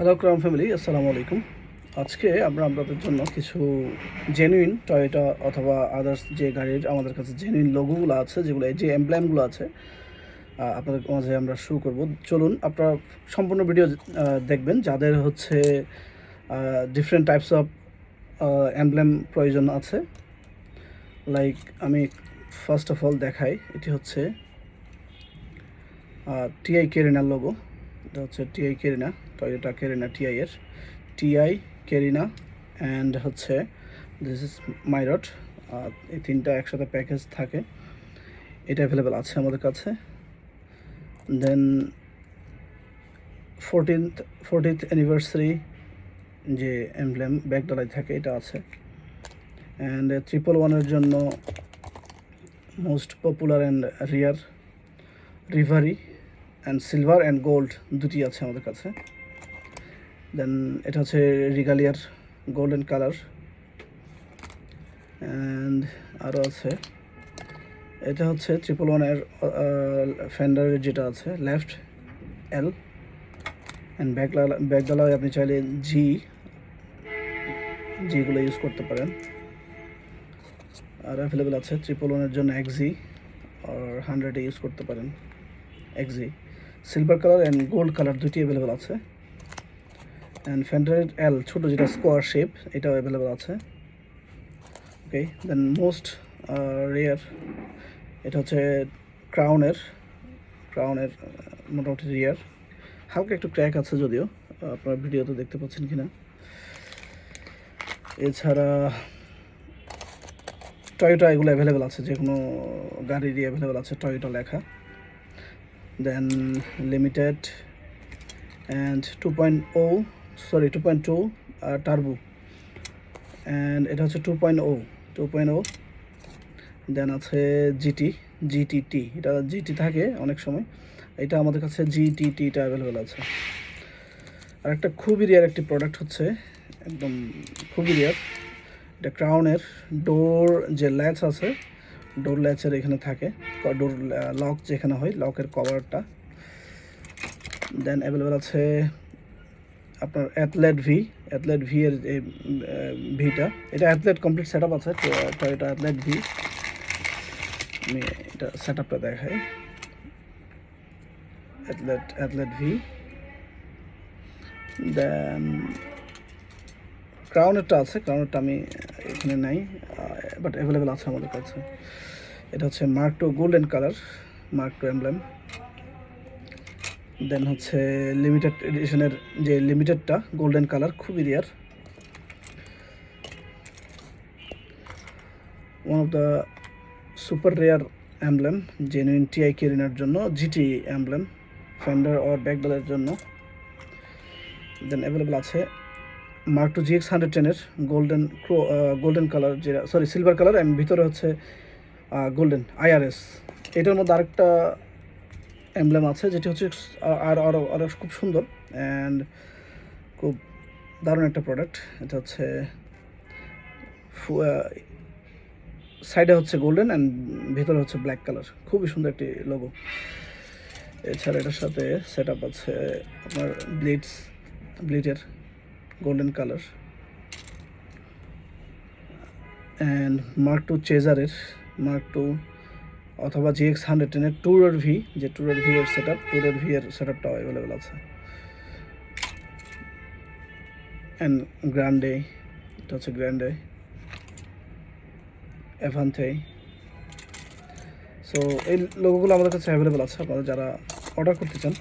Hello crown family, আসসালামু আলাইকুম। আজকে আমরা আপনাদের জন্য কিছু জেনুইন টয়োটা অথবা আদার্স যে গাড়ির আমাদের কাছে জেনুইন লোগোগুলো আছে, যেগুলো যে এমব্লেমগুলো আছে, আপনাদের মাঝে আমরা শুরু করব। চলুন, আপনারা সম্পূর্ণ ভিডিও দেখবেন। যাদের হচ্ছে ডিফারেন্ট টাইপস অফ এমব্লেম প্রয়োজন আছে, লাইক আমি ফার্স্ট অফ অল দেখাই। এটি হচ্ছে টিআই কেরিনার লোগো। এটা হচ্ছে টিআই কেরিনা, টয়োটা কেরিনা টিআই এর টিআই কেরিনা অ্যান্ড হচ্ছে দিস ইজ মাইরট। এই তিনটা একসাথে প্যাকেজ থাকে, এটা অ্যাভেলেবেল আছে আমাদের কাছে। দেন 40th অ্যানিভার্সারি যে এমব্লেম ব্যাকডালাই থাকে, এটা আছে। অ্যান্ড 111-এর জন্য most popular and rear reverie and silver and gold দুটি আছে আমাদের কাছে। দেন এটা হচ্ছে রিগালিয়ার গোল্ডেন কালার। অ্যান্ড আরও আছে, এটা হচ্ছে 111-এর ফেন্ডারের যেটা আছে লেফট এল অ্যান্ড ব্যাকডালায় আপনি চাইলে জিগুলো ইউজ করতে পারেন। আর অ্যাভেলেবেল আছে 111-এর জন্য এক্সি আর 100-এ ইউজ করতে পারেন। এক্সি silver colour and gold colour দুটি অ্যাভেলেবেল আছে। অ্যান্ড ফেন্ডারের এল ছোটো যেটা স্কোয়ার শেপ, এটাও অ্যাভেলেবেল আছে। ওকে, দেন মোস্ট রেয়ার এটা হচ্ছে ক্রাউনের মোটামুটি রেয়ার। হালকা একটু ক্র্যাক আছে, যদিও আপনারা ভিডিওতে দেখতে পাচ্ছেন কিনা। এছাড়া টয়োটা এগুলো অ্যাভেলেবেল আছে, যে কোনো গাড়িরই অ্যাভেলেবেল আছে টয়োটা লেখা। দেন লিমিটেড অ্যান্ড 2.2 টার্বো, অ্যান্ড এটা হচ্ছে 2.0। দেন আছে জিটিটি, এটা জিটি থাকে অনেক সময়, এটা আমাদের কাছে জিটিটিটা অ্যাভেলেবেল আছে। আর একটা খুবই রেয়ার একটি প্রোডাক্ট হচ্ছে, একদম খুবই রেয়ার, এটা ক্রাউনের ডোর যে ল্যাচ আছে, ডোর ল্যাচের এখানে থাকে, ডোর লক যেখানে হয়, লকের কভারটা। দেন অ্যাভেলেবেল আছে আপনার অ্যাথলেট ভি এর এই ভিটা, এটা অ্যাথলেট কমপ্লিট সেট আপ আছে, এটা অ্যাথলেট ভি। আমি এটা সেট আপটা দেখাই। Athlete V. দেন ক্রাউনেরটা আছে, ক্রাউনেরটা আমি এখানে নাই, বাট অ্যাভেলেবেল আছে আমাদের কাছে। এটা হচ্ছে mark two golden colour, mark two emblem. Then হচ্ছে লিমিটেড এডিশনের যে লিমিটেডটা গোল্ডেন কালার, খুবই rare. One of the super rare emblem genuine TI কেরিনার জন্য, জিটি এমব্লেম ফেন্ডার অর ব্যাকডালের জন্য। দেন অ্যাভেলেবেল আছে মার্ক টু GX 110-এর গোল্ডেন কালার, যেটা সিলভার কালার অ্যান্ড ভিতরে হচ্ছে গোল্ডেন IRS। এটার মধ্যে আরেকটা এমব্লেম আছে, যেটি হচ্ছে আরও খুব সুন্দর অ্যান্ড খুব দারুণ একটা প্রোডাক্ট। এটা হচ্ছে সাইডে হচ্ছে গোল্ডেন অ্যান্ড ভিতরে হচ্ছে ব্ল্যাক কালার, খুবই সুন্দর একটি লোগো। এছাড়া এটার সাথে সেট আপ আছে আপনার ব্লিডের golden colour, and mark two চেজারের অথবা GX 110-এর টুরের ভি, যে টুরের ভি এর সেট আপটাও অ্যাভেলেবেল আছে। অ্যান্ড গ্র্যান্ডে, এটা হচ্ছে গ্র্যান্ডে অ্যাভান্তে। সো এই লোগোগুলো আমাদের কাছে অ্যাভেলেবেল আছে, আপনারা যারা অর্ডার করতে চান